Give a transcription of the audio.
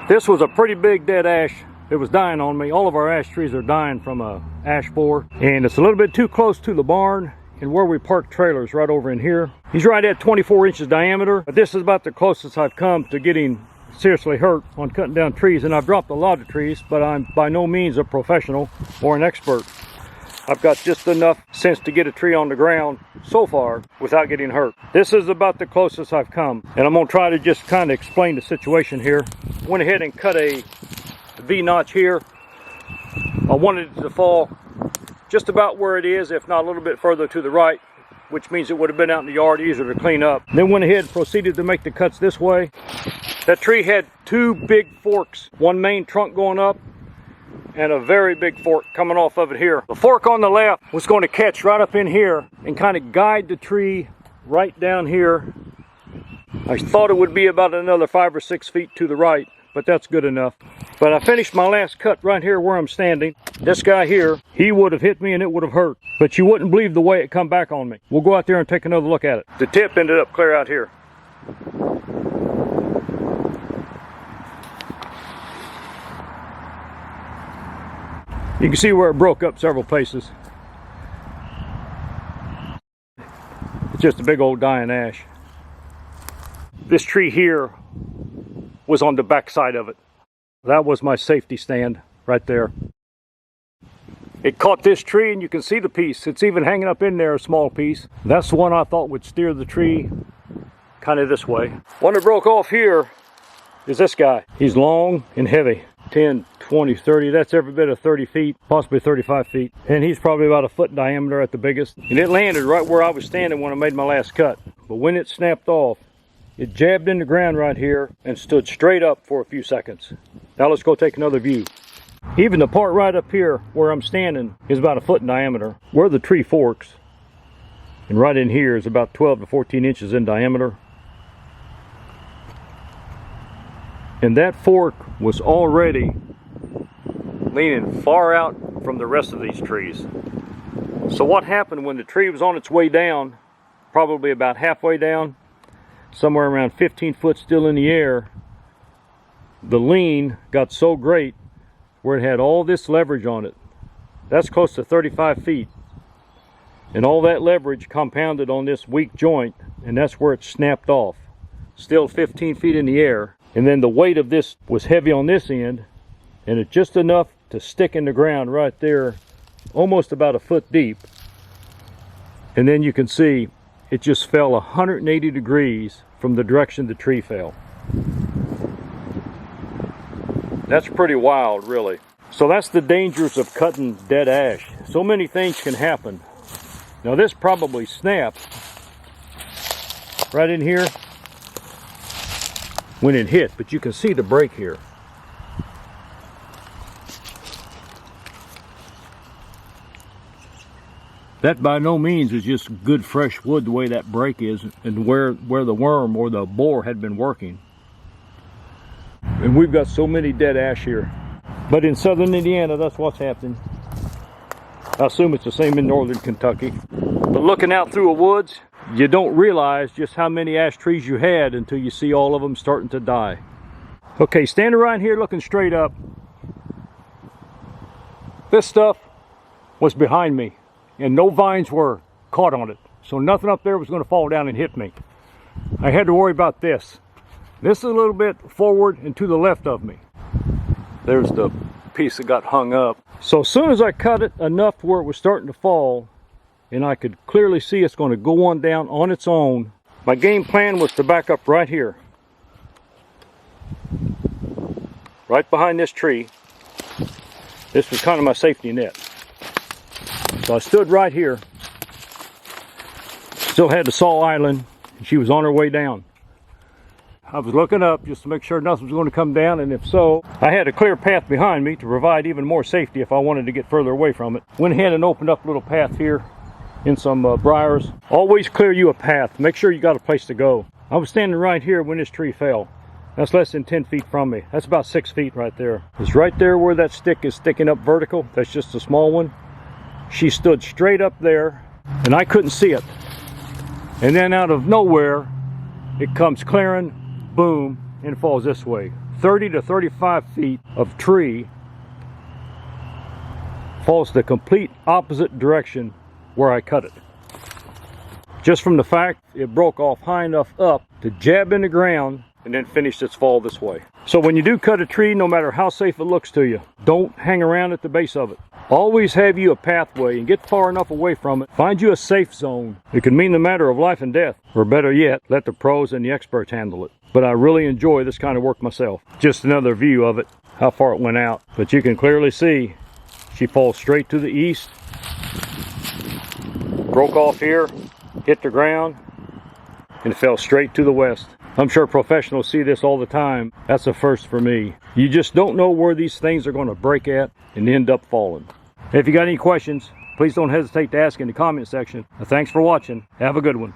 This was a pretty big dead ash. It was dying on me. All of our ash trees are dying from a ash borer. And it's a little bit too close to the barn and where we park trailers, right over in here. He's right at 24 inches diameter, but this is about the closest I've come to getting seriously hurt on cutting down trees. And I've dropped a lot of trees, but I'm by no means a professional or an expert. I've got just enough sense to get a tree on the ground so far without getting hurt. This is about the closest I've come. And I'm gonna try to just kind of explain the situation here. Went ahead and cut a V-notch here. I wanted it to fall just about where it is, if not a little bit further to the right, which means it would have been out in the yard easier to clean up. Then went ahead and proceeded to make the cuts this way. That tree had two big forks, one main trunk going up and a very big fork coming off of it here. The fork on the left was going to catch right up in here and kind of guide the tree right down here. I thought it would be about another 5 or 6 feet to the right, but that's good enough. But I finished my last cut right here where I'm standing. This guy here, he would have hit me and it would have hurt, but you wouldn't believe the way it come back on me. We'll go out there and take another look at it. The tip ended up clear out here. You can see where it broke up several places. It's just a big old dying ash. This tree here was on the back side of it. That was my safety stand right there. It caught this tree and you can see the piece. It's even hanging up in there, a small piece. That's the one I thought would steer the tree kind of this way. One that broke off here is this guy. He's long and heavy. 10, 20, 30, that's every bit of 30 feet, possibly 35 feet. And he's probably about a foot in diameter at the biggest. And it landed right where I was standing when I made my last cut. But when it snapped off, it jabbed in the ground right here and stood straight up for a few seconds. Now let's go take another view. Even the part right up here where I'm standing is about a foot in diameter. Where the tree forks, and right in here is about 12 to 14 inches in diameter. And that fork was already leaning far out from the rest of these trees. So what happened when the tree was on its way down, probably about halfway down, somewhere around 15 foot still in the air, the lean got so great where it had all this leverage on it. That's close to 35 feet. And all that leverage compounded on this weak joint, and that's where it snapped off. Still 15 feet in the air. And then the weight of this was heavy on this end, and it's just enough to stick in the ground right there, almost about a foot deep. And then you can see it just fell 180 degrees from the direction the tree fell. That's pretty wild, really. So that's the dangers of cutting dead ash. So many things can happen. Now this probably snapped right in here when it hit, but you can see the break here. That by no means is just good fresh wood the way that break is and where the worm or the borer had been working. And we've got so many dead ash here. But in southern Indiana, that's what's happening. I assume it's the same in northern Kentucky. But looking out through the woods, you don't realize just how many ash trees you had until you see all of them starting to die. Okay, standing right here looking straight up, this stuff was behind me and no vines were caught on it. So nothing up there was going to fall down and hit me. I had to worry about this. This is a little bit forward and to the left of me. There's the piece that got hung up. So as soon as I cut it enough to where it was starting to fall, and I could clearly see it's going to go on down on its own, my game plan was to back up right here. Right behind this tree. This was kind of my safety net. So I stood right here. Still had the saw idling, and she was on her way down. I was looking up just to make sure nothing was going to come down, and if so, I had a clear path behind me to provide even more safety if I wanted to get further away from it. Went ahead and opened up a little path here in some briars. Always clear you a path. Make sure you got a place to go. I was standing right here when this tree fell. That's less than 10 feet from me. That's about 6 feet right there. It's right there where that stick is sticking up vertical. That's just a small one. She stood straight up there, and I couldn't see it. And then out of nowhere, it comes clearing, boom, and falls this way. 30 to 35 feet of tree falls the complete opposite direction where I cut it. Just from the fact it broke off high enough up to jab in the ground and then finished its fall this way. So when you do cut a tree, no matter how safe it looks to you, don't hang around at the base of it. Always have you a pathway and get far enough away from it. Find you a safe zone. It can mean the matter of life and death, or better yet, let the pros and the experts handle it. But I really enjoy this kind of work myself. Just another view of it, how far it went out. But you can clearly see she falls straight to the east, broke off here, hit the ground, and fell straight to the west. I'm sure professionals see this all the time. That's a first for me. You just don't know where these things are going to break at and end up falling. If you got any questions, please don't hesitate to ask in the comment section. Thanks for watching. Have a good one.